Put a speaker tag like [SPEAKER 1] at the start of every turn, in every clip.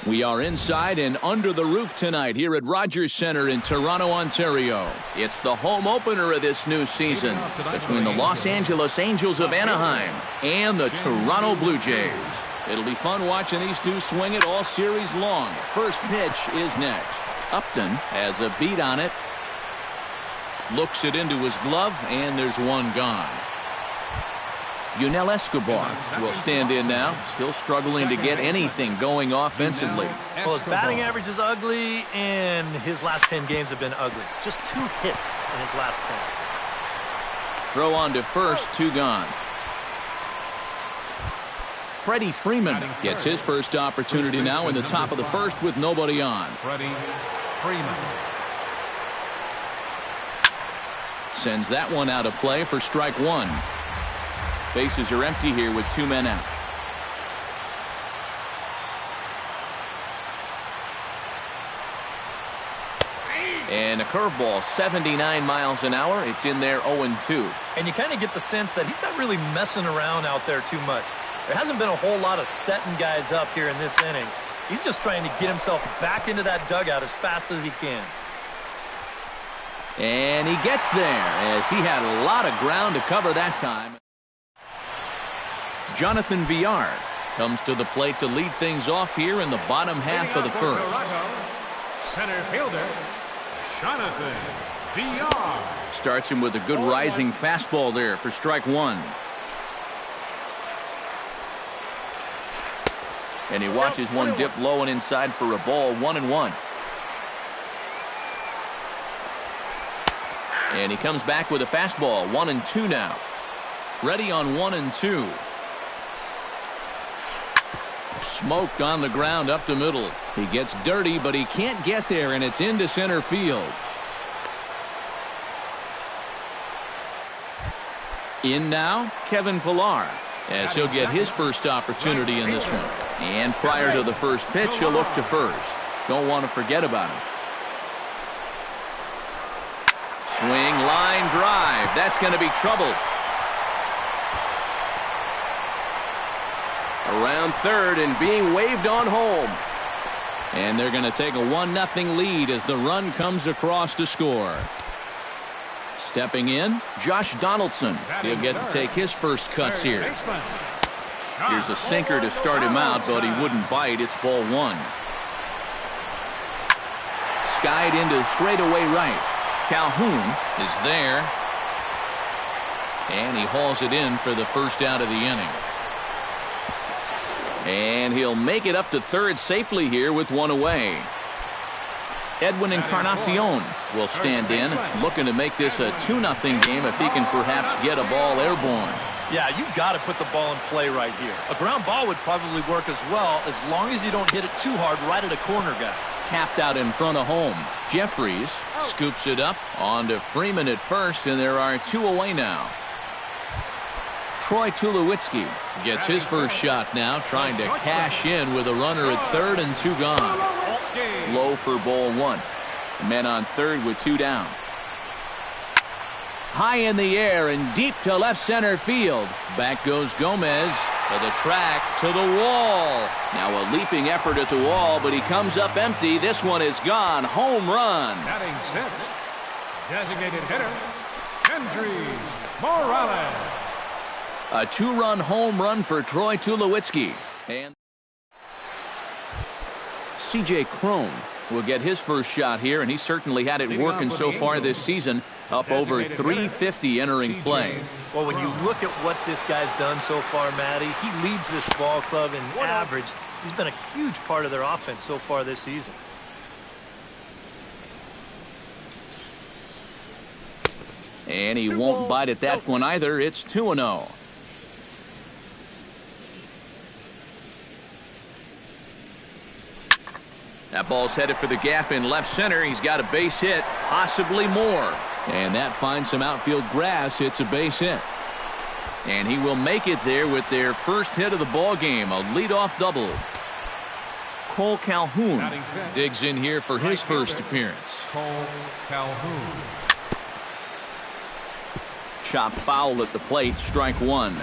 [SPEAKER 1] We are inside and under the roof tonight here at Rogers Centre in Toronto, Ontario. It's the home opener of this new season between the Los Angeles Angels of Anaheim and the Toronto Blue Jays. It'll be fun watching these two swing it all series long. First pitch is next. Upton has a beat on it. Looks it into his glove, and there's one gone. Yunel Escobar will stand in now, still struggling to get anything going offensively.
[SPEAKER 2] Well, his batting average is ugly, and his last 10 games have been ugly. Just 2 hits in his last 10.
[SPEAKER 1] Throw on to first, 2 gone. Freddie Freeman gets his first opportunity now in the top of the first with nobody on.
[SPEAKER 3] Freddie Freeman
[SPEAKER 1] sends that one out of play for strike 1. Bases are empty here with 2 men out. And a curveball, 79 miles an hour. It's in there 0-2.
[SPEAKER 2] And you kind of get the sense that he's not really messing around out there too much. There hasn't been a whole lot of setting guys up here in this inning. He's just trying to get himself back into that dugout as fast as he can.
[SPEAKER 1] And he gets there as he had a lot of ground to cover that time. Jonathan Villar comes to the plate to lead things off here in the bottom half of the first.
[SPEAKER 3] Center fielder Jonathan Villar
[SPEAKER 1] starts him with a good rising fastball there for strike 1. And he watches one dip low and inside for a ball, 1-1. And he comes back with a fastball, 1-2 now. Ready on 1-2. Smoked on the ground up the middle. He gets dirty, but he can't get there, and it's into center field. In now, Kevin Pillar, as he'll get his first opportunity in this one. And prior to the first pitch, he'll look to first. Don't want to forget about him. Swing, line drive. That's going to be trouble. Around third and being waved on home. And they're going to take a 1-0 lead as the run comes across to score. Stepping in, Josh Donaldson. He'll get to take his first cuts here. Here's a sinker to start him out, but he wouldn't bite. It's ball 1. Skied into straightaway right. Calhoun is there. And he hauls it in for the first out of the inning. And he'll make it up to third safely here with 1 away. Edwin Encarnacion will stand in, looking to make this a 2-0 game if he can perhaps get a ball airborne.
[SPEAKER 2] Yeah, you've got to put the ball in play right here. A ground ball would probably work as well, as long as you don't hit it too hard right at a corner guy.
[SPEAKER 1] Tapped out in front of home. Jeffries scoops it up onto Freeman at first, and there are 2 away now. Troy Tulowitzki gets his first shot now, trying to cash in with a runner at third and 2 gone. Low for ball 1. Men on third with 2 down. High in the air and deep to left center field. Back goes Gomez to the track, to the wall. Now a leaping effort at the wall, but he comes up empty. This one is gone. Home run.
[SPEAKER 3] batting 6th, designated hitter Kendrys Morales.
[SPEAKER 1] A 2-run home run for Troy Tulowitzki. And C.J. Cron will get his first shot here, and he certainly had it working so far this season, up over 350 entering play.
[SPEAKER 2] Well, when you look at what this guy's done so far, Matty, he leads this ball club in average. He's been a huge part of their offense so far this season.
[SPEAKER 1] And he won't bite at that one either. It's 2-0. That ball's headed for the gap in left center. He's got a base hit, possibly more. And that finds some outfield grass. It's a base hit. And he will make it there with their first hit of the ball game, a leadoff double. Cole Calhoun digs in here for his first appearance.
[SPEAKER 3] Cole Calhoun.
[SPEAKER 1] Chop foul at the plate, strike 1.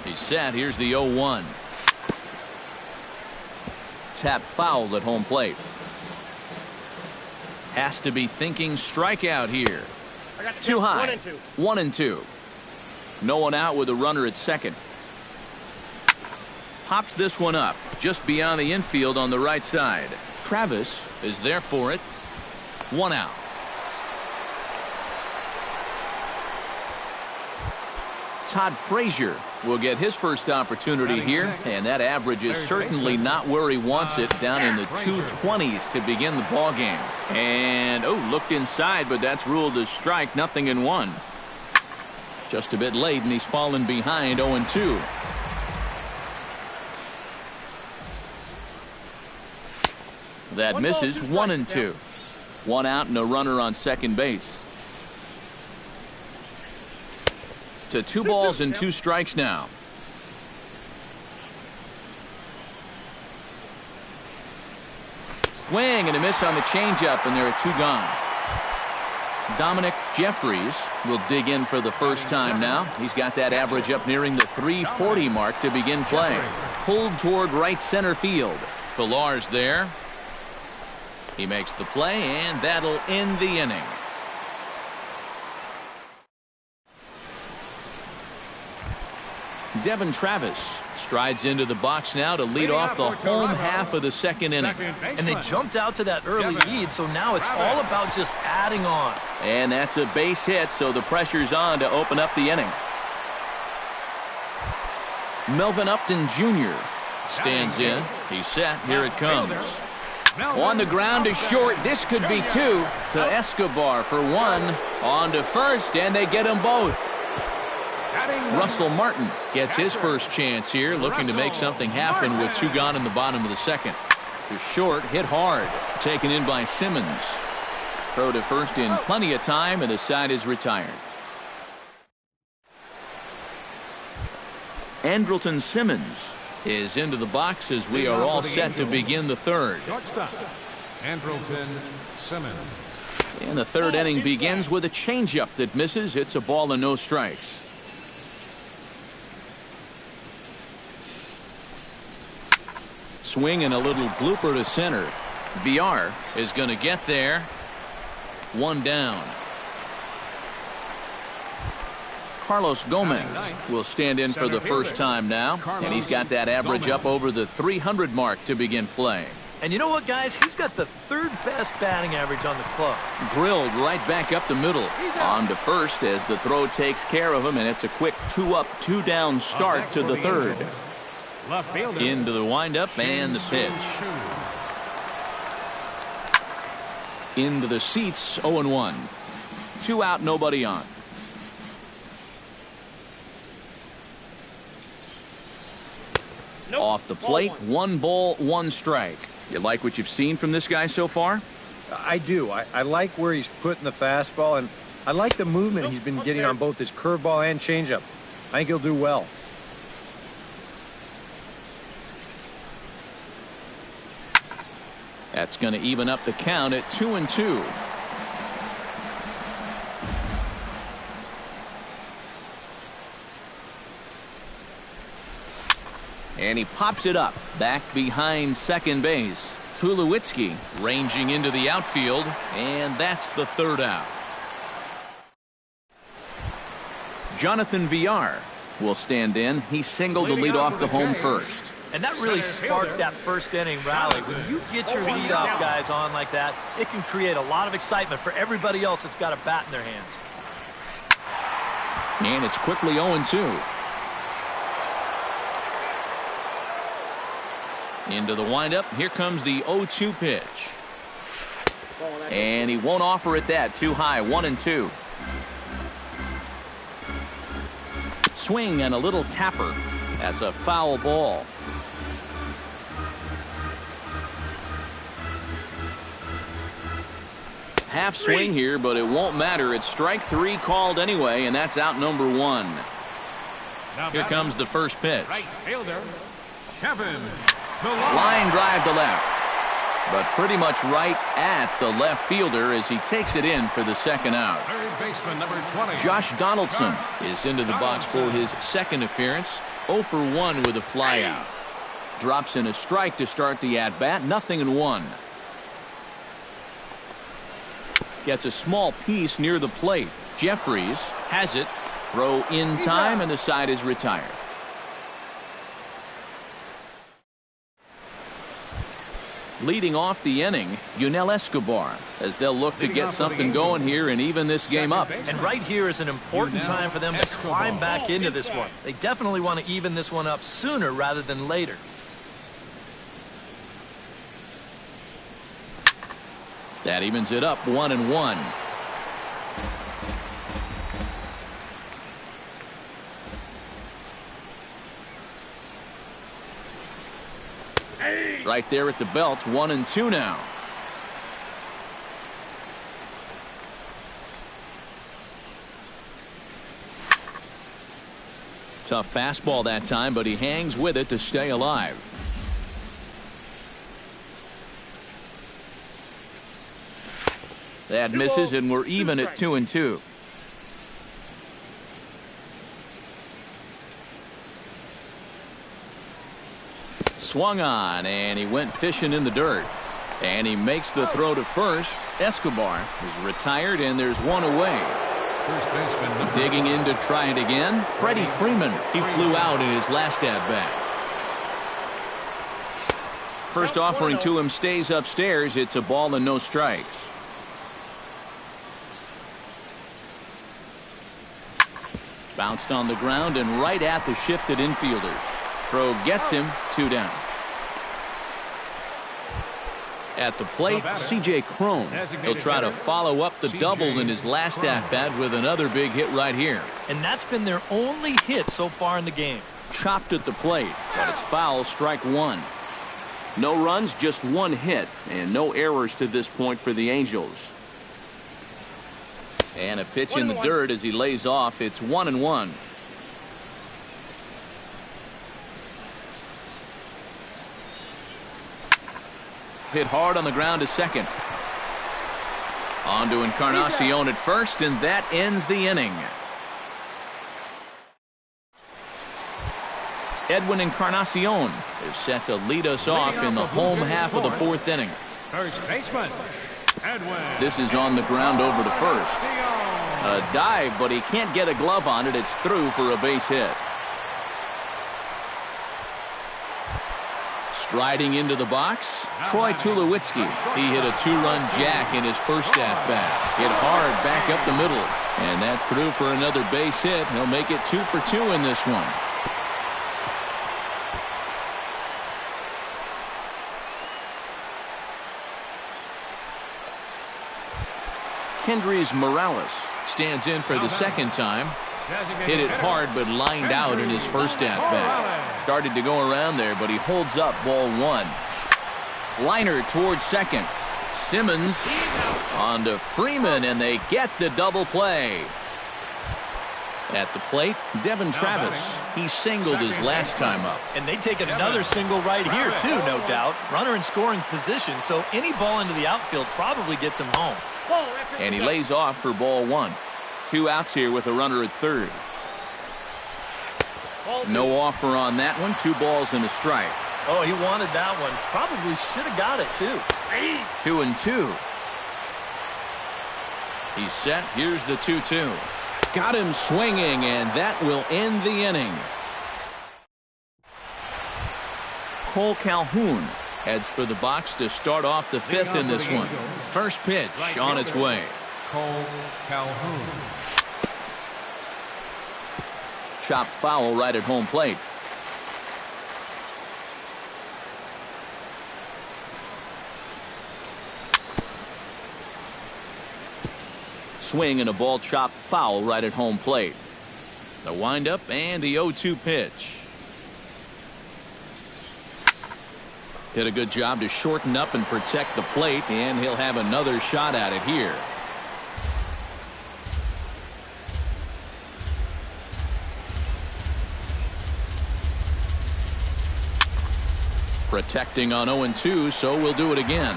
[SPEAKER 1] He's set. Here's the 0-1. tap foul at home plate. Has to be thinking strikeout here. Too high. 1-2. No one out with a runner at second. Pops this one up just beyond the infield on the right side. Travis is there for it. 1 out. Todd Frazier will get his first opportunity here, and that average is certainly not where he wants it, down in the 220s to begin the ball game. And looked inside, but that's ruled as strike. 0-1. Just a bit late, and he's fallen behind. 0-2. That misses. 1-2. 1 out and a runner on second base. To 2 balls and 2 strikes now. Swing and a miss on the changeup, and there are 2 gone. Dominic Jeffries will dig in for the first time now. He's got that average up nearing the 340 mark to begin play. Pulled toward right center field. Pillar's there. He makes the play, and that'll end the inning. Devin Travis strides into the box now to lead off the home half of the second inning.
[SPEAKER 2] And they jumped out to that early lead, so now it's all about just adding on.
[SPEAKER 1] And that's a base hit, so the pressure's on to open up the inning. Melvin Upton Jr. stands in. He's set. Here it comes. On the ground to short. This could be 2 to Escobar for 1. On to first, and they get them both. Russell Martin gets his first chance here, looking to make something happen with 2 gone in the bottom of the second. To short, hit hard. Taken in by Simmons. Throw to first in plenty of time, and the side is retired. Andrelton Simmons is into the box as we are all set to begin the third.
[SPEAKER 3] Shortstop, Andrelton Simmons.
[SPEAKER 1] And the third inning begins with a changeup that misses. It's a ball and no strikes. Swing and a little blooper to center. VR is going to get there. 1 down. Carlos Gomez will stand in for the first time now, and he's got that average up over the 300 mark to begin play.
[SPEAKER 2] And you know what, guys? He's got the 3rd best batting average on the club.
[SPEAKER 1] Drilled right back up the middle. On to first as the throw takes care of him, and it's a quick 2-up, 2-down start to the third. Into the windup and the pitch. Into the seats. 0-1. 2 out, nobody on. Off the plate, 1 ball, 1 strike. You like what you've seen from this guy so far?
[SPEAKER 4] I do. I like where he's putting the fastball, and I like the movement he's been getting on both his curveball and changeup. I think he'll do well.
[SPEAKER 1] That's going to even up the count at 2-2. And he pops it up back behind second base. Tulowitzki ranging into the outfield, and that's the 3rd out. Jonathan VR will stand in. He singled to lead off the home first.
[SPEAKER 2] And that really sparked that first inning rally. When you get your leadoff guys on like that, it can create a lot of excitement for everybody else that's got a bat in their hands.
[SPEAKER 1] And it's quickly 0-2. Into the windup. Here comes the 0-2 pitch. And he won't offer it that. Too high. 1-2. Swing and a little tapper. That's a foul ball. Half swing here, but it won't matter. It's strike 3 called anyway, and that's out number 1. Here comes the first pitch.
[SPEAKER 3] Right fielder, Kevin.
[SPEAKER 1] Line drive to left, but pretty much right at the left fielder as he takes it in for the 2nd out.
[SPEAKER 3] Third baseman, number 20.
[SPEAKER 1] Josh Donaldson is into the box for his 2nd appearance. 0 for 1 with a fly out. Drops in a strike to start the at-bat. 0-1. Gets a small piece near the plate. Jeffries has it. Throw in time, and the side is retired. Leading off the inning, Yunel Escobar, as they'll look to get something going here and even this game up.
[SPEAKER 2] And right here is an important time for them to climb back into this one. They definitely want to even this one up sooner rather than later.
[SPEAKER 1] That evens it up, 1-1. Right there at the belt, 1-2 now. Tough fastball that time, but he hangs with it to stay alive. That misses, and we're even at 2-2. Swung on, and he went fishing in the dirt. And he makes the throw to first. Escobar is retired, and there's one away.
[SPEAKER 3] First baseman.
[SPEAKER 1] Digging in to try it again. Freddie Freeman. He flew out in his last at-bat. First offering to him stays upstairs. It's a ball and no strikes. Bounced on the ground and right at the shifted infielders. Throw gets him, 2 down. At the plate, C.J. Cron. He'll try to follow up the double in his last at-bat with another big hit right here.
[SPEAKER 2] And that's been their only hit so far in the game.
[SPEAKER 1] Chopped at the plate, but it's foul, strike 1. No runs, just 1 hit, and no errors to this point for the Angels. And a pitch in the dirt as he lays off. It's 1-1. Hit hard on the ground to second. On to Encarnacion at first, and that ends the inning. Edwin Encarnacion is set to lead us off in the home half of the 4th inning.
[SPEAKER 3] First baseman, Edwin.
[SPEAKER 1] This is on the ground over to first. A dive, but he can't get a glove on it. It's through for a base hit. Striding into the box, Troy Tulowitzki. He hit a 2-run jack in his first at-bat. Hit hard back up the middle. And that's through for another base hit. He'll make it 2 for 2 in this one. Kendrys Morales stands in for the second time. Hit it hard, but lined out in his first at-bat. Started to go around there, but he holds up ball 1. Liner towards second. Simmons on to Freeman, and they get the double play. At the plate, Devin Travis. He singled his last time up.
[SPEAKER 2] And they take another single right here, too, no doubt. Runner in scoring position, so any ball into the outfield probably gets him home.
[SPEAKER 1] And he lays off for ball 1. 2 outs here with a runner at third. No offer on that one. 2 balls and a strike.
[SPEAKER 2] Oh, he wanted that one. Probably should have got it, too.
[SPEAKER 1] 2-2. He's set. Here's the 2-2. Got him swinging, and that will end the inning. Cole Calhoun heads for the box to start off the 5th in this one. First pitch on its way.
[SPEAKER 3] Cole Calhoun.
[SPEAKER 1] Chop foul right at home plate. Swing and a ball chopped foul right at home plate. The windup and the 0-2 pitch. Did a good job to shorten up and protect the plate, and he'll have another shot at it here. Protecting on 0-2, so we'll do it again.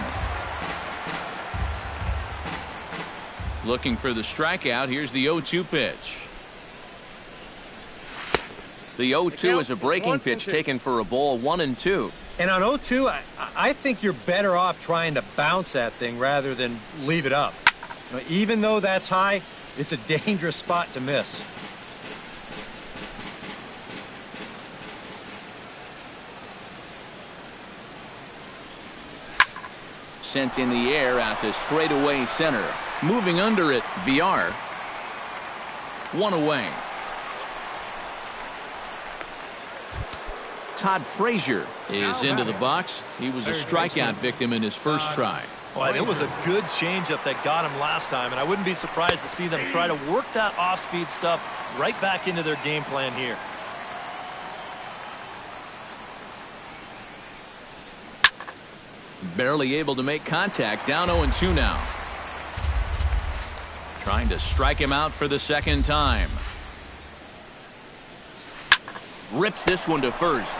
[SPEAKER 1] Looking for the strikeout. Here's the 0-2 pitch. The 0-2 is a breaking pitch taken for a ball, 1-2.
[SPEAKER 4] And on 0-2, I think you're better off trying to bounce that thing rather than leave it up. Even though that's high, it's a dangerous spot to miss.
[SPEAKER 1] Sent in the air out to straightaway center. Moving under it, VR. 1 away. Todd Frazier is into the box. He was a strikeout victim in his first try.
[SPEAKER 2] Well, and it was a good changeup that got him last time, and I wouldn't be surprised to see them try to work that off-speed stuff right back into their game plan here.
[SPEAKER 1] Barely able to make contact. Down 0-2 now. Trying to strike him out for the second time. Rips this one to first.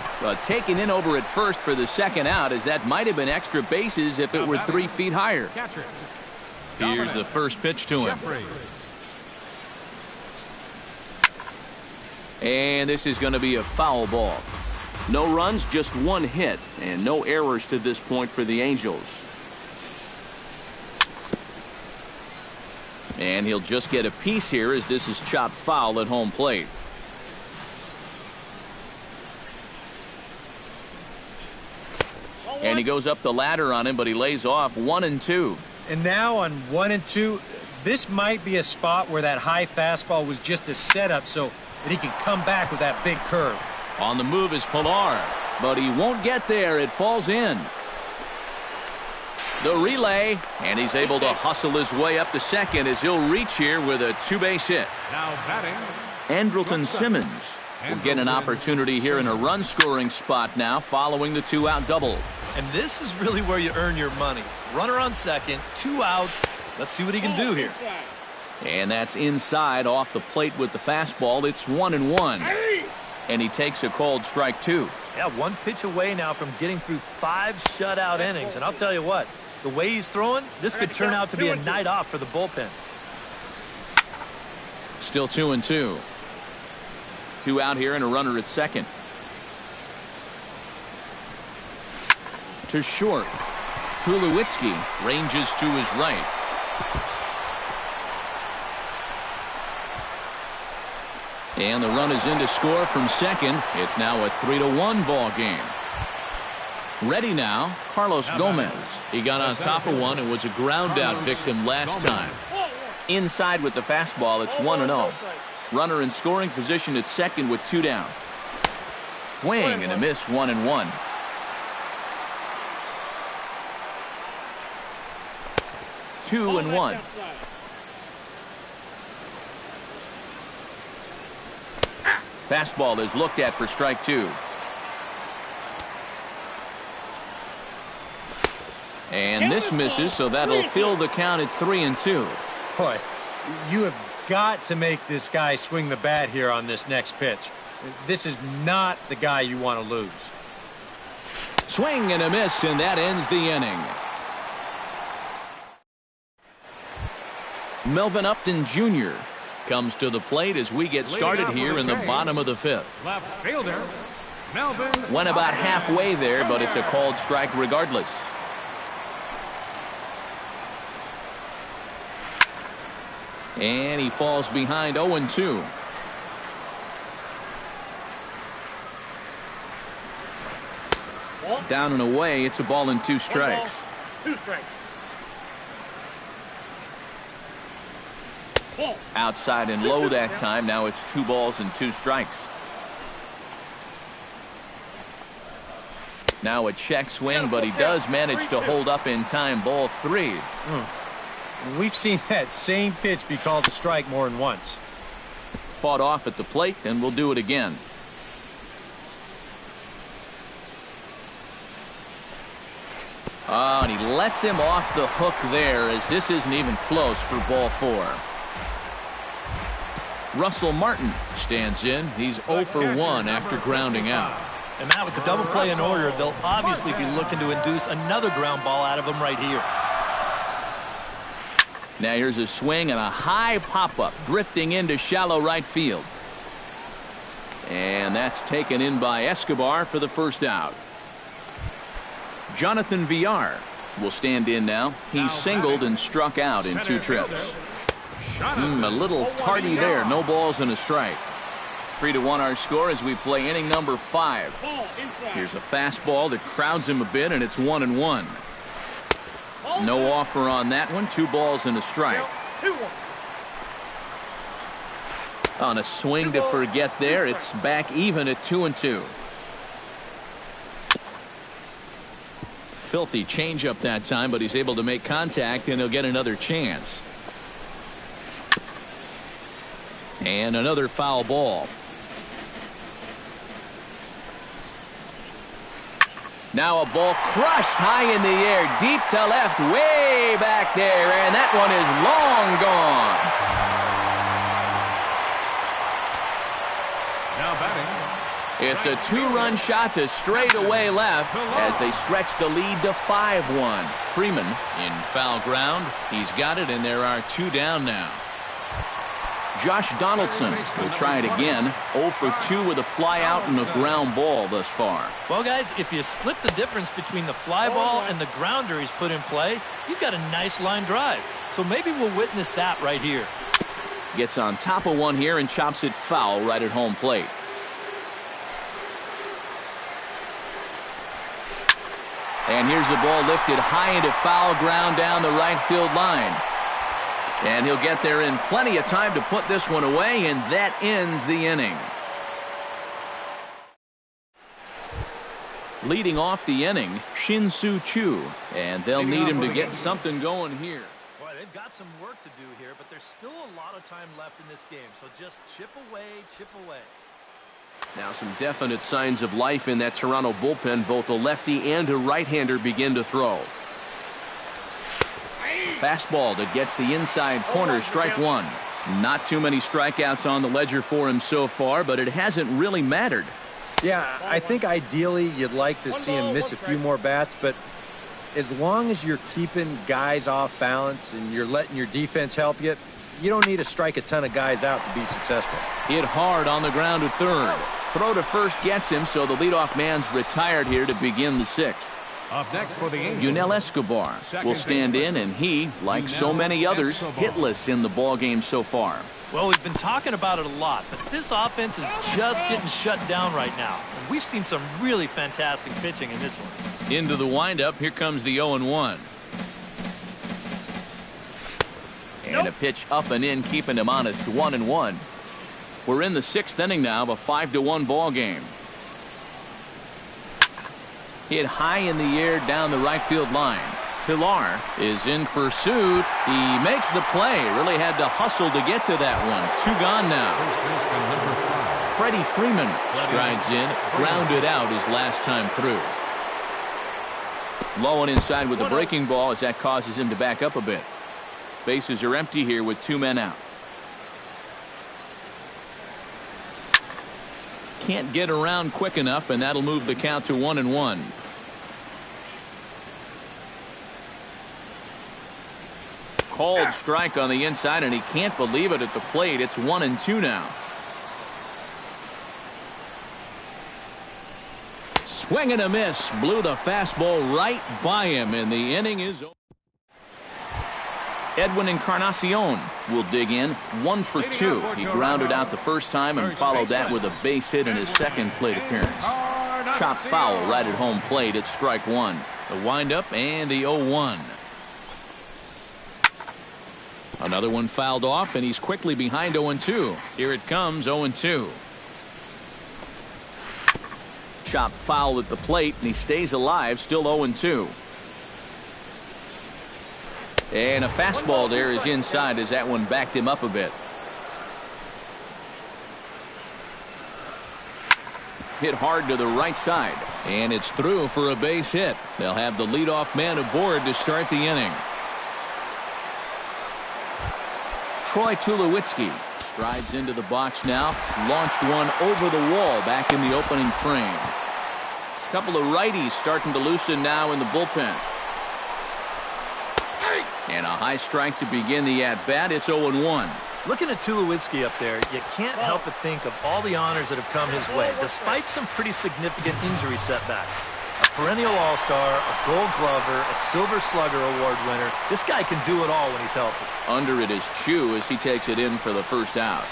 [SPEAKER 1] Taken in over at first for the second out, as that might have been extra bases if it were 3 feet higher. Here's the first pitch to him. And this is going to be a foul ball. No runs, just 1 hit, and no errors to this point for the Angels. And he'll just get a piece here as this is chopped foul at home plate. And he goes up the ladder on him, but he lays off 1-2.
[SPEAKER 4] And now on 1-2, this might be a spot where that high fastball was just a setup so that he can come back with that big curve.
[SPEAKER 1] On the move is Pilar, but he won't get there. It falls in. The relay, and he's able to hustle his way up to second as he'll reach here with a 2-base hit.
[SPEAKER 3] Now batting,
[SPEAKER 1] Andrelton Simmons will get an opportunity here in a run-scoring spot now following the 2-out double.
[SPEAKER 2] And this is really where you earn your money. Runner on second, 2 outs. Let's see what he can do here.
[SPEAKER 1] And that's inside off the plate with the fastball. It's 1-1. And he takes a called strike 2.
[SPEAKER 2] Yeah, 1 pitch away now from getting through 5 shutout innings. And I'll tell you what, the way he's throwing, this could turn out to be a night off for the bullpen.
[SPEAKER 1] Still 2-2. 2 out here and a runner at second. To short. Tulowitzki ranges to his right. And the run is in to score from second. It's now a 3-1 ball game. Ready now, Carlos Gomez. He got on top of one and was a ground out victim last time. Inside with the fastball, it's 1-0. Runner in scoring position at second with 2 down. Swing and a miss, 1-1. Two and 1. Fastball is looked at for strike 2. And this misses, so that'll fill the count at 3-2.
[SPEAKER 4] Boy, you have got to make this guy swing the bat here on this next pitch. This is not the guy you want to lose.
[SPEAKER 1] Swing and a miss, and that ends the inning. Melvin Upton Jr. comes to the plate as we get started here in the bottom of the 5th.
[SPEAKER 3] left fielder, Melvin.
[SPEAKER 1] Went about halfway there, but it's a called strike regardless. And he falls behind 0-2. Down and away, it's a ball and 2 strikes.
[SPEAKER 5] 2 strikes.
[SPEAKER 1] Outside and low that time. Now it's 2 balls and 2 strikes. Now a check swing, but he does manage to hold up in time. Ball 3.
[SPEAKER 4] We've seen that same pitch be called a strike more than once.
[SPEAKER 1] Fought off at the plate, and we'll do it again. Oh, and he lets him off the hook there as this isn't even close for ball 4. Russell Martin stands in. He's 0 for 1 after grounding out.
[SPEAKER 2] And Matt, with the double play in order, they'll obviously be looking to induce another ground ball out of him right here.
[SPEAKER 1] Now here's a swing and a high pop-up drifting into shallow right field. And that's taken in by Escobar for the first out. Jonathan Villar will stand in now. He's singled and struck out in 2 trips. A little tardy there. No balls and a strike. 3-1 our score as we play inning number 5. Here's a fastball that crowds him a bit, and it's 1-1. No offer on that one. 2 balls and a strike. On a swing to forget there, it's back even at 2-2. Filthy changeup that time, but he's able to make contact, and he'll get another chance. And another foul ball. Now a ball crushed high in the air, deep to left, way back there, and that one is long gone.
[SPEAKER 3] Now batting.
[SPEAKER 1] It's a 2-run shot to straightaway left as they stretch the lead to 5-1. Freeman in foul ground. He's got it, and there are 2 down now. Josh Donaldson will try it again. 0 for 2 with a fly out and a ground ball thus far.
[SPEAKER 2] Well, guys, if you split the difference between the fly ball and the grounder he's put in play, you've got a nice line drive. So maybe we'll witness that right here.
[SPEAKER 1] Gets on top of one here and chops it foul right at home plate. And here's the ball lifted high into foul ground down the right field line. And he'll get there in plenty of time to put this one away, and that ends the inning. Leading off the inning, Shin-Soo Choo, and they'll need him to get something going here.
[SPEAKER 2] Boy, they've got some work to do here, but there's still a lot of time left in this game, so just chip away, chip away.
[SPEAKER 1] Now some definite signs of life in that Toronto bullpen. Both a lefty and a right-hander begin to throw. Fastball that gets the inside corner, strike 1. Not too many strikeouts on the ledger for him so far, but it hasn't really mattered.
[SPEAKER 4] Yeah, I think ideally you'd like to see him miss a few more bats, but as long as you're keeping guys off balance and you're letting your defense help you, you don't need to strike a ton of guys out to be successful.
[SPEAKER 1] Hit hard on the ground to third. Throw to first gets him, so the leadoff man's retired here to begin the 6th.
[SPEAKER 3] Up next for the Angels,
[SPEAKER 1] Yunel Escobar will stand in, and he, like so many others, hitless in the ballgame so far.
[SPEAKER 2] Well, we've been talking about it a lot, but this offense is just getting shut down right now. And we've seen some really fantastic pitching in this one.
[SPEAKER 1] Into the windup, here comes the 0-1. And a pitch up and in, keeping him honest, 1-1. We're in the 6th inning now of a 5-1 ball game. Hit high in the air down the right field line. Pilar is in pursuit. He makes the play. Really had to hustle to get to that one. 2 gone now. Freddie Freeman strides in, grounded out his last time through. Low and inside with the breaking ball as that causes him to back up a bit. Bases are empty here with 2 men out. Can't get around quick enough, and that'll move the count to 1-1. Called strike on the inside, and he can't believe it at the plate. It's 1-2 now. Swing and a miss. Blew the fastball right by him, and the inning is over. Edwin Encarnacion will dig in. 1 for 2. He grounded out the first time and followed that with a base hit in his second plate appearance. Chopped foul right at home plate. It's strike 1. The windup and the 0-1. Another one fouled off, and he's quickly behind 0-2. Here it comes, 0-2. Chopped foul at the plate, and he stays alive, still 0-2. And a fastball there is inside as that one backed him up a bit. Hit hard to the right side, and it's through for a base hit. They'll have the leadoff man aboard to start the inning. Troy Tulowitzki strides into the box now. Launched one over the wall back in the opening frame. A couple of righties starting to loosen now in the bullpen. And a high strike to begin the at-bat. It's 0-1.
[SPEAKER 2] Looking at Tulowitzki up there, you can't help but think of all the honors that have come his way, despite some pretty significant injury setbacks. A perennial All-Star, a Gold Glover, a Silver Slugger Award winner. This guy can do it all when he's healthy.
[SPEAKER 1] Under it is Chu as he takes it in for the first out.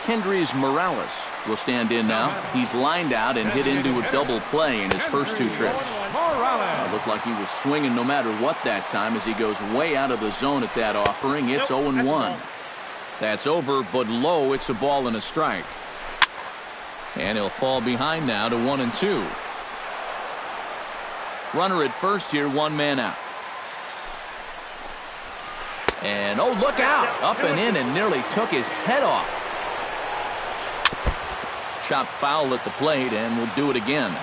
[SPEAKER 1] Kendrys Morales will stand in now. He's lined out and hit into a double play in his first two trips. Looked like he was swinging no matter what that time as he goes way out of the zone at that offering. It's 0-1. That's over, but low. It's a ball and a strike. And he'll fall behind now to 1-2. Runner at first here, one man out. And oh, look out! Up and in and nearly took his head off. Chopped foul at the plate, and we'll do it again.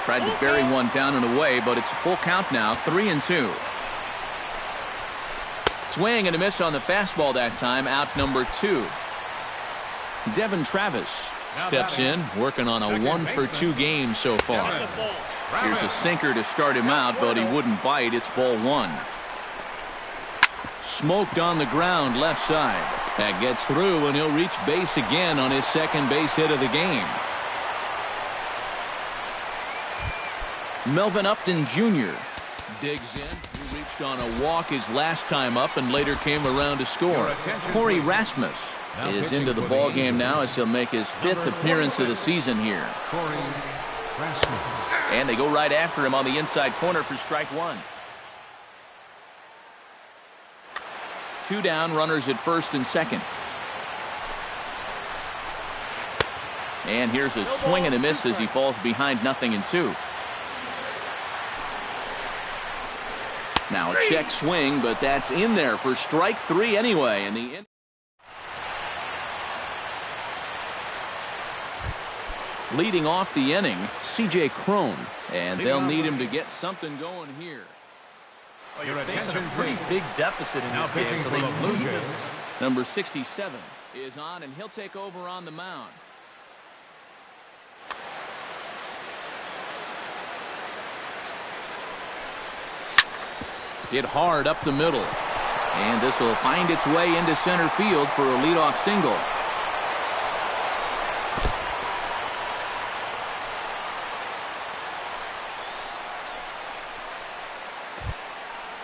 [SPEAKER 1] Tried to bury one down and away, but it's a full count now, 3-2. Swing and a miss on the fastball that time, out number 2. Devin Travis steps in, working on a 1-for-2 game so far. Here's a sinker to start him out, but he wouldn't bite. It's ball 1. Smoked on the ground left side. That gets through, and he'll reach base again on his second base hit of the game. Melvin Upton Jr. digs in. He reached on a walk his last time up and later came around to score. Corey Rasmus is into the ball game now as he'll make his 5th appearance of the season here. And they go right after him on the inside corner for strike 1. 2 down, runners at first and second. And here's a swing and a miss as he falls behind 0-2. Now a check swing, but that's in there for strike 3 anyway. And leading off the inning, C.J. Cron, and they'll need him to get something going here.
[SPEAKER 2] Well, you're facing a pretty big deficit in this game, so they need this.
[SPEAKER 1] Number 67 is on, and he'll take over on the mound. Hit hard up the middle. And this will find its way into center field for a leadoff single.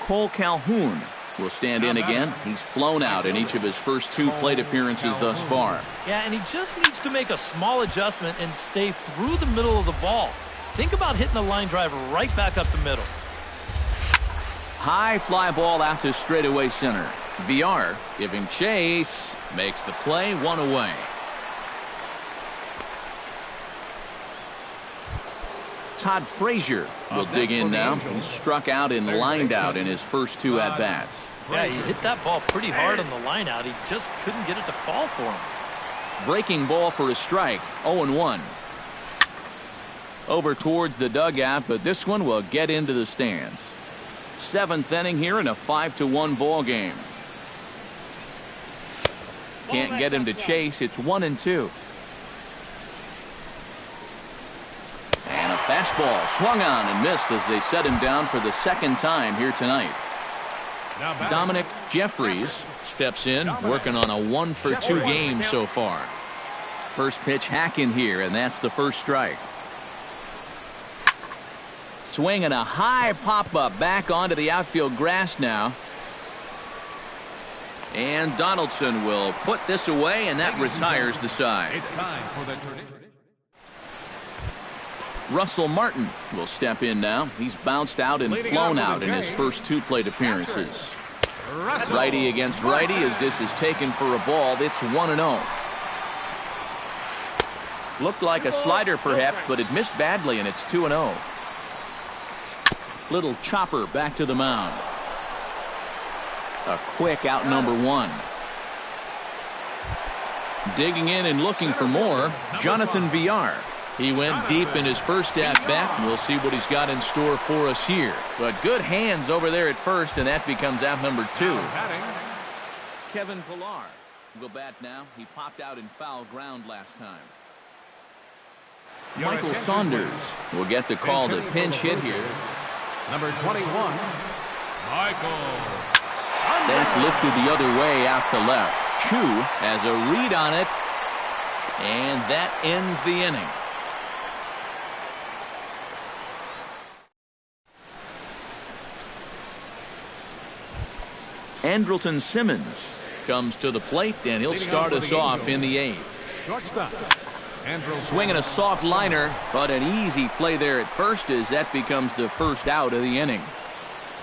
[SPEAKER 1] Cole Calhoun will stand in again. He's flown out in each of his first 2 plate appearances thus far.
[SPEAKER 2] Yeah, and he just needs to make a small adjustment and stay through the middle of the ball. Think about hitting a line drive right back up the middle.
[SPEAKER 1] High fly ball out to straightaway center. VR giving chase. Makes the play, 1 away. Todd Frazier will dig in now. He struck out and lined out in his first 2 at-bats.
[SPEAKER 2] Yeah, he hit that ball pretty hard on the line out. He just couldn't get it to fall for him.
[SPEAKER 1] Breaking ball for a strike, 0-1. Over towards the dugout, but this one will get into the stands. 7th inning here in a 5-1 ball game. Can't get him to chase. It's 1-2. And a fastball swung on and missed as they set him down for the 2nd time here tonight. Dominic Jeffries steps in, working on a 1-for-2 game so far. First pitch hack in here, and that's the first strike. Swing and a high pop-up back onto the outfield grass now. And Donaldson will put this away, and that retires the side.
[SPEAKER 3] It's time for the tradition.
[SPEAKER 1] Russell Martin will step in now. He's bounced out and flown out in his first 2 plate appearances. Righty against righty as this is taken for a ball. It's 1-0. Looked like a slider perhaps, but it missed badly, and it's 2-0. Little chopper back to the mound. A quick out number 1. Digging in and looking for more, Jonathan VR. He went deep in his first at-bat, and we'll see what he's got in store for us here. But good hands over there at first, and that becomes out number 2. Kevin Pillar will bat now. He popped out in foul ground last time. Michael Saunders will get the call to pinch hit here.
[SPEAKER 3] Number 21.
[SPEAKER 1] That's lifted the other way out to left. Chu has a read on it, and that ends the inning. Andrelton Simmons comes to the plate, and he'll start us off in the eighth.
[SPEAKER 3] Shortstop.
[SPEAKER 1] Swinging a soft liner, but an easy play there at first as that becomes the first out of the inning.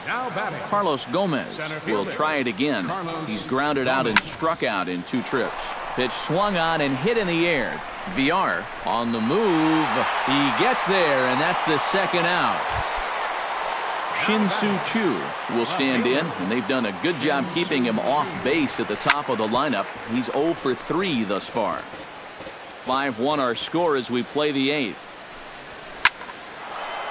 [SPEAKER 3] Now batting.
[SPEAKER 1] Carlos Gomez will try it again. He's grounded out and struck out in 2 trips. Pitch swung on and hit in the air. VR on the move. He gets there, and that's the second out. Shin-Soo Choo will stand in, and they've done a good job keeping him off base at the top of the lineup. He's 0 for 3 thus far. 5-1 our score as we play the eighth.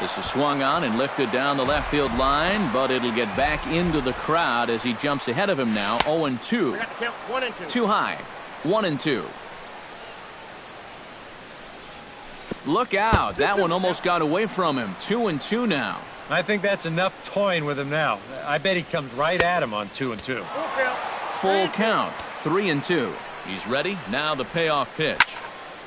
[SPEAKER 1] This is swung on and lifted down the left field line, but it'll get back into the crowd as he jumps ahead of him now. 0-2. Too high. 1-2. Look out. That one almost got away from him. 2-2 now.
[SPEAKER 4] I think that's enough toying with him now. I bet he comes right at him on 2-2.
[SPEAKER 1] Full count. 3-2. He's ready. Now the payoff pitch.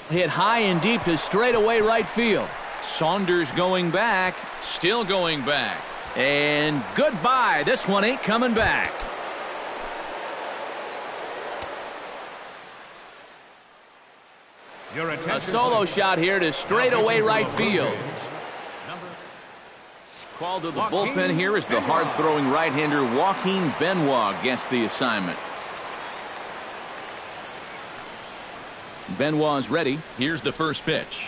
[SPEAKER 1] Hit high and deep to straightaway right field. Saunders going back. Still going back. And goodbye. This one ain't coming back. A solo shot here to straightaway right field. Called to the bullpen here as the hard-throwing right-hander Joaquin Benoit gets the assignment. Benoit's ready. Here's the first pitch.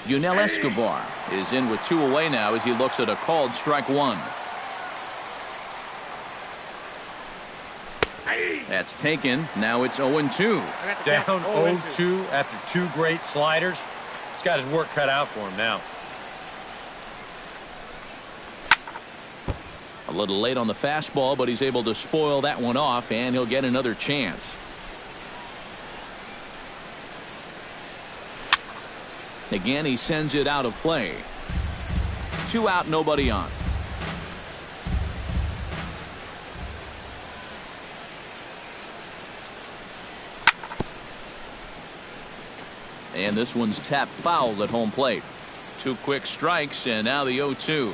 [SPEAKER 1] Yunel Escobar is in with 2 away now as he looks at a called strike 1. That's taken. Now it's 0-2.
[SPEAKER 4] Down 0-2 after 2 great sliders. He's got his work cut out for him now.
[SPEAKER 1] A little late on the fastball, but he's able to spoil that one off, and he'll get another chance. Again, he sends it out of play. 2 out, nobody on. And this one's tapped foul at home plate. 2 quick strikes, and now the 0-2.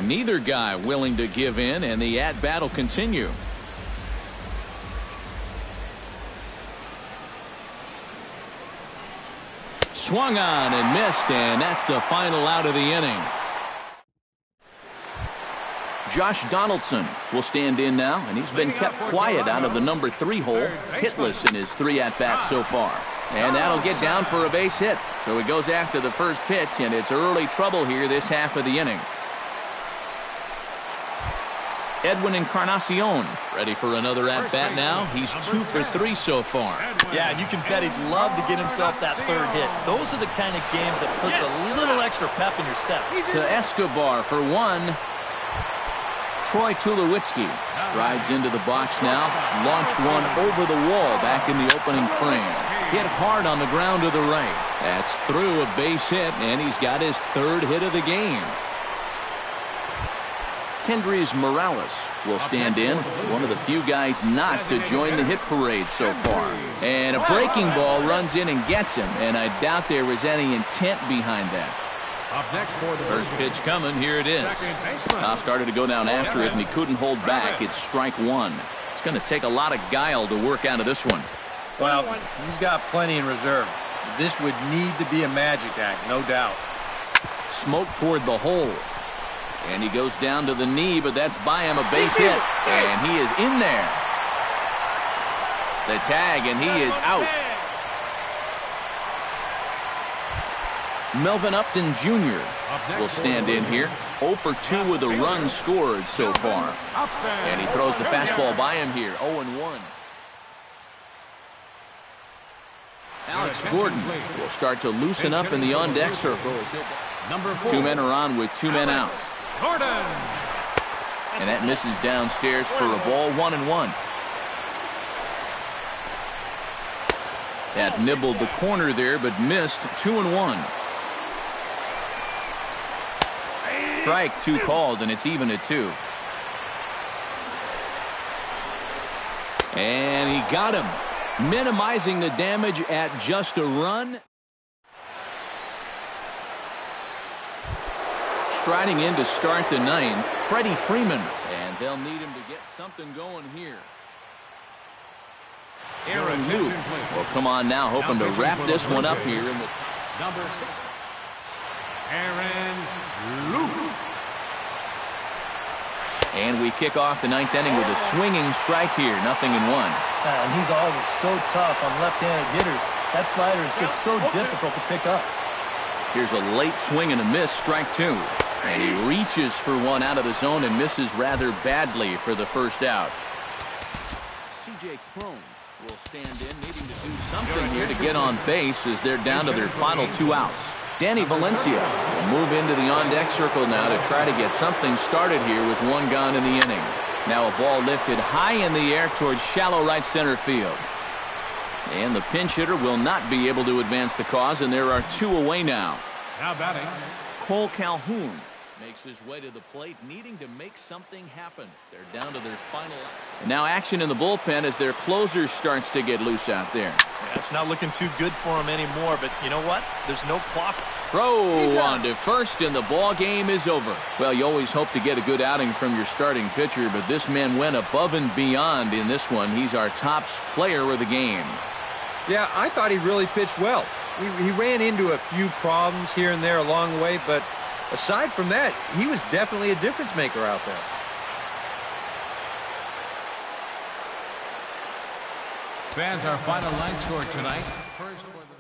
[SPEAKER 1] Neither guy willing to give in, and the at-bat will continue. Swung on and missed, and that's the final out of the inning. Josh Donaldson will stand in now, and he's been kept quiet out of the number 3 hole, hitless in his 3 at-bats so far. And that'll get down for a base hit. So he goes after the first pitch, and it's early trouble here this half of the inning. Edwin Encarnacion ready for another at-bat now. He's 2 for 3 so far.
[SPEAKER 2] Yeah, and you can bet he'd love to get himself that third hit. Those are the kind of games that puts a little extra pep in your step.
[SPEAKER 1] To Escobar for 1. Troy Tulowitzki strides into the box now. Launched one over the wall back in the opening frame. Hit hard on the ground to the right. That's through a base hit, and he's got his 3rd hit of the game. Kendrys Morales will stand in, one of the few guys not to join the hit parade so far. And a breaking ball runs in and gets him, and I doubt there was any intent behind that.
[SPEAKER 3] Up next for the
[SPEAKER 1] first pitch coming. Here it is. Now started to go down after it, and he couldn't hold back. It's strike 1. It's going to take a lot of guile to work out of this one.
[SPEAKER 4] Well, he's got plenty in reserve. This would need to be a magic act, no doubt.
[SPEAKER 1] Smoke toward the hole. And he goes down to the knee, but that's by him, a base hit. And he is in there. The tag, and he is out. Melvin Upton Jr. will stand in here. 0 for 2 with a run scored so far. And he throws the fastball by him here. 0-1. Alex Gordon will start to loosen up in the on-deck circle. 2 men are on with 2 men out. And that misses downstairs for a ball. 1-1. That nibbled the corner there, but missed. 2-1. strike, 2 called, and it's even at 2. And he got him, minimizing the damage at just a run. Striding in to start the 9th, Freddie Freeman, and they'll need him to get something going here. Aaron New will come on now, hoping to wrap this one up here.
[SPEAKER 3] Number 6, Aaron Luke.
[SPEAKER 1] And we kick off the 9th inning with a swinging strike here, 0-1.
[SPEAKER 2] And he's always so tough on left-handed hitters. That slider is just so difficult to pick up.
[SPEAKER 1] Here's a late swing and a miss, strike 2. And he reaches for one out of the zone and misses rather badly for the first out. C.J. Crone will stand in, needing to do something here to get on base as they're down to their final 2 outs. Danny Valencia will move into the on-deck circle now to try to get something started here with 1 gone in the inning. Now a ball lifted high in the air towards shallow right center field. And the pinch hitter will not be able to advance the cause, and there are 2 away now.
[SPEAKER 3] Now batting,
[SPEAKER 1] Cole Calhoun makes his way to the plate, needing to make something happen. They're down to their final out. And now action in the bullpen as their closer starts to get loose out there.
[SPEAKER 2] Yeah, it's not looking too good for him anymore, but you know what? There's no clock.
[SPEAKER 1] Throw on to first, and the ball game is over. Well, you always hope to get a good outing from your starting pitcher, but this man went above and beyond in this one. He's our top player of the game.
[SPEAKER 4] Yeah, I thought he really pitched well. He ran into a few problems here and there along the way, but aside from that, he was definitely a difference maker out there.
[SPEAKER 3] fans, our final line score tonight. First for the